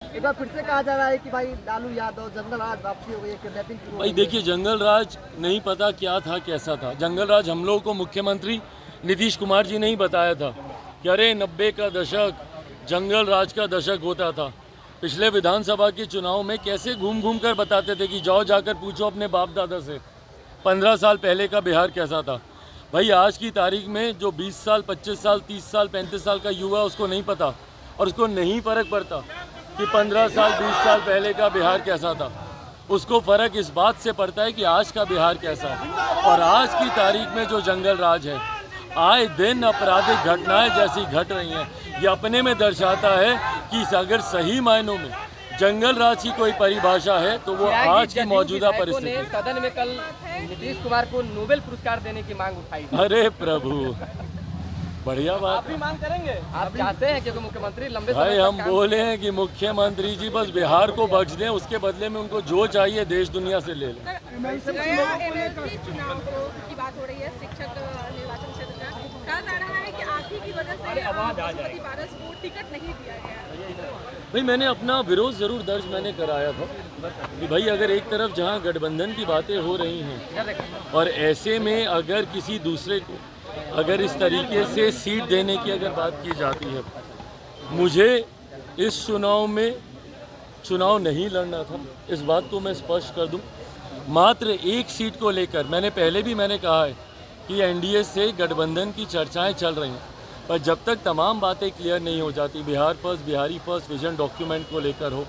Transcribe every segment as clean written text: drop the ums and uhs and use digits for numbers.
एक बार फिर से कहा जा रहा है कि भाई लालू यादव जंगल राज वापसी हो गई है, किडनैपिंग शुरू हो भाई गई है। देखिए, जंगल राज नहीं पता क्या था कैसा था। जंगल राज हम लोगों को मुख्यमंत्री नीतीश कुमार जी ने ही बताया था कि अरे 90 का दशक जंगल राज का दशक होता था। पिछले विधानसभा के चुनाव में कैसे घूम घूम कर बताते थे कि जाओ जाकर पूछो अपने बाप दादा से 15 साल पहले का बिहार कैसा था। भाई आज की तारीख में जो 20 साल 25 साल 30 साल 35 साल का युवा उसको नहीं पता और उसको नहीं फ़र्क पड़ता कि 15 साल 20 साल पहले का बिहार कैसा था। उसको फ़र्क इस बात से पड़ता है कि आज का बिहार कैसा है। और आज की तारीख में जो जंगल राज है, आए दिन आपराधिक घटनाएं जैसी घट रही हैं, ये अपने में दर्शाता है कि अगर सही मायनों में जंगल राज की कोई परिभाषा है तो वो आज की मौजूदा परिस्थिति। सदन में कल नीतीश कुमार को नोबेल पुरस्कार देने की मांग उठाई थी। अरे प्रभु, बढ़िया बात। आप भी मांग करेंगे? आप चाहते हैं क्योंकि मुख्यमंत्री लंबे भाई समय हम बोले हैं कि मुख्यमंत्री जी बस बिहार को बख्श दें, उसके बदले में उनको जो चाहिए देश दुनिया से ले लें। एमएलसी चुनाव की बात हो रही है, शिक्षक निर्वाचन क्षेत्र का कहा जा रहा है कि आप ही की वजह से पशुपति पारस को टिकट नहीं दिया गया। भाई मैंने अपना विरोध जरूर दर्ज मैंने कराया था कि भाई अगर एक तरफ जहां गठबंधन की बातें हो रही हैं और ऐसे में अगर किसी दूसरे को अगर इस तरीके से सीट देने की अगर बात की जाती है, मुझे इस चुनाव में चुनाव नहीं लड़ना था। इस बात को मैं स्पष्ट कर दूं। मात्र एक सीट को लेकर मैंने पहले भी कहा है कि एनडीए से गठबंधन की चर्चाएं चल रही हैं, पर जब तक तमाम बातें क्लियर नहीं हो जाती, Bihar first Bihari first vision document को लेकर हो,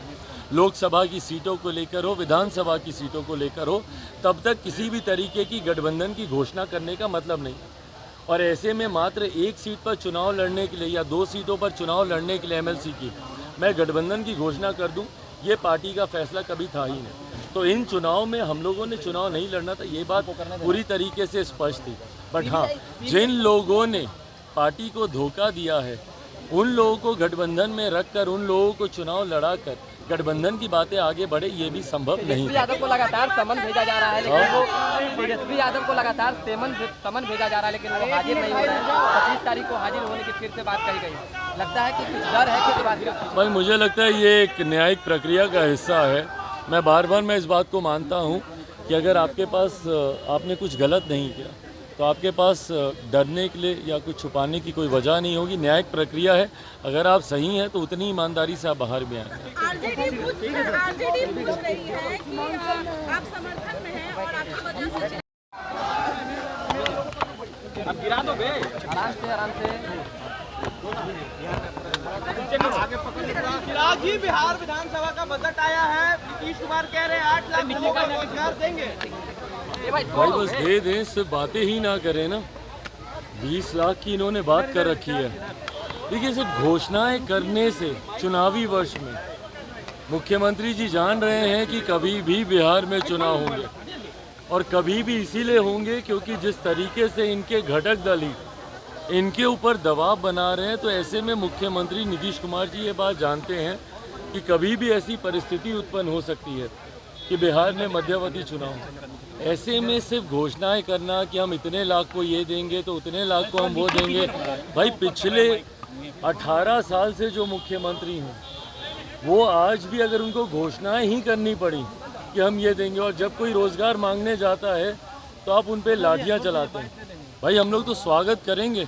लोकसभा की सीटों को लेकर हो, विधानसभा की सीटों को लेकर हो, तब तक किसी भी तरीके की गठबंधन की घोषणा करने का मतलब नहीं। और ऐसे में मात्र एक सीट पर चुनाव लड़ने के लिए या 2 सीटों पर चुनाव लड़ने के लिए एमएलसी की मैं गठबंधन की घोषणा कर दूं, ये पार्टी का फैसला कभी था ही नहीं। तो इन चुनाव में हम लोगों ने चुनाव नहीं लड़ना था, ये बात पूरी तरीके से स्पष्ट थी। बट हाँ, जिन लोगों ने पार्टी को धोखा दिया है, उन लोगों को गठबंधन में रखकर उन लोगों को चुनाव लड़ाकर गठबंधन की बातें आगे बढ़े, ये भी संभव नहीं तेजस्वी यादव को लगातार समन भेजा जा रहा है, लेकिन वो तेजस्वी यादव को लगातार समन भेजा जा रहा है, लेकिन वो हाजिर नहीं हो रहा है। 25 तारीख को हाजिर होने की फिर से बात कही गई। लगता है कि कुछ डर है कि बात। भाई मुझे लगता है ये एक न्यायिक प्रक्रिया का हिस्सा है। मैं बार बार इस बात को मानता हूँ कि अगर आपके पास आपने कुछ गलत नहीं किया तो आपके पास डरने के लिए या कुछ छुपाने की कोई वजह नहीं होगी। न्यायिक प्रक्रिया है, अगर आप सही हैं तो उतनी ईमानदारी से आप बाहर भी आएंगे। आरजेडी पूछ रही है कि आप समर्थन में हैं और आपकी वजह से अब गिरा दोगे आराम से। चिराग जी, बिहार विधानसभा का बजट आया है, नीतीश कुमार कह रहे हैं 8 लाख लोगों को रोजगार देंगे। भाई बस दे दें, सिर्फ बातें ही ना करें ना। 20 लाख की इन्होंने बात कर रखी है। देखिए, सिर्फ घोषणाएं करने से चुनावी वर्ष में मुख्यमंत्री जी जान रहे हैं कि कभी भी बिहार में चुनाव होंगे और कभी भी इसीलिए होंगे क्योंकि जिस तरीके से इनके घटक दल ही इनके ऊपर दबाव बना रहे हैं, तो ऐसे में मुख्यमंत्री नीतीश कुमार जी ये बात जानते हैं कि कभी भी ऐसी परिस्थिति उत्पन्न हो सकती है कि बिहार में मध्यावधि चुनाव हो। ऐसे में सिर्फ घोषणाएं करना कि हम इतने लाख को ये देंगे तो उतने लाख को हम वो देंगे, भाई पिछले 18 साल से जो मुख्यमंत्री हैं वो आज भी अगर उनको घोषणाएं ही करनी पड़ी कि हम ये देंगे, और जब कोई रोज़गार मांगने जाता है तो आप उन पे लाठियाँ चलाते हैं। भाई हम लोग तो स्वागत करेंगे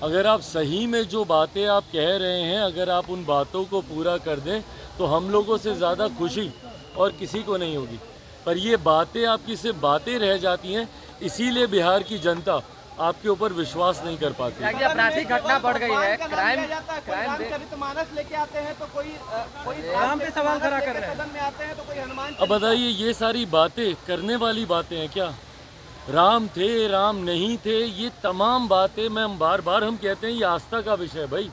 अगर आप सही में जो बातें आप कह रहे हैं, अगर आप उन बातों को पूरा कर दें तो हम लोगों से ज़्यादा खुशी और किसी को नहीं होगी। पर ये बातें आपकी सिर्फ बातें रह जाती हैं, इसीलिए बिहार की जनता आपके ऊपर विश्वास नहीं कर पाती। आपराधिक घटना बढ़ गई है, क्राइम मानस लेके आते हैं तो कोई राम पे सवाल खड़ा कर रहे हैं, सदन में आते हैं तो कोई हनुमान। अब बताइए, ये सारी बातें करने वाली बातें हैं क्या? राम थे, राम नहीं थे, ये तमाम बातें हम बार बार कहते हैं, ये आस्था का विषय है। भाई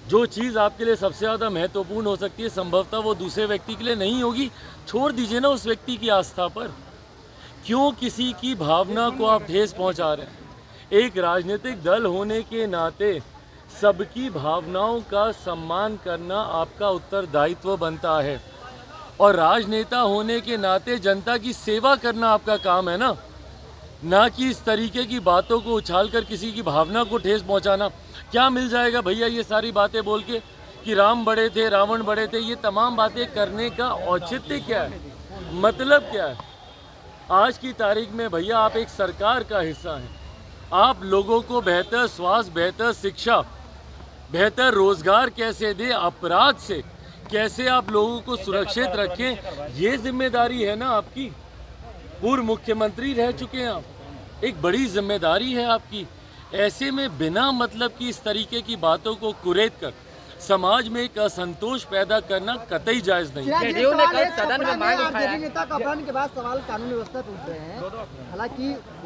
जो चीज़ आपके लिए सबसे ज़्यादा महत्वपूर्ण हो सकती है, संभवतः वो दूसरे व्यक्ति के लिए नहीं होगी। छोड़ दीजिए ना उस व्यक्ति की आस्था पर, क्यों किसी की भावना को आप ठेस पहुंचा रहे हैं? एक राजनीतिक दल होने के नाते सबकी भावनाओं का सम्मान करना आपका उत्तरदायित्व बनता है, और राजनेता होने के नाते जनता की सेवा करना आपका काम है ना कि इस तरीके की बातों को उछालकर किसी की भावना को ठेस पहुंचाना। क्या मिल जाएगा भैया ये सारी बातें बोल के? कि राम बड़े थे, रावण बड़े थे, ये तमाम बातें करने का औचित्य क्या है, मतलब क्या है? आज की तारीख में भैया आप एक सरकार का हिस्सा हैं, आप लोगों को बेहतर स्वास्थ्य, बेहतर शिक्षा, बेहतर रोजगार कैसे दें, अपराध से कैसे आप लोगों को सुरक्षित रखें, ये जिम्मेदारी है ना आपकी। पूर्व मुख्यमंत्री रह चुके हैं आप, एक बड़ी जिम्मेदारी है आपकी। ऐसे में बिना मतलब की इस तरीके की बातों को कुरेद कर समाज में एक असंतोष पैदा करना कतई जायज नहीं है। जदयू ने कल सदन में मांग उठाया। नेता का अपहरण के बाद सवाल कानून व्यवस्था पे उठ रहे हैं, हालांकि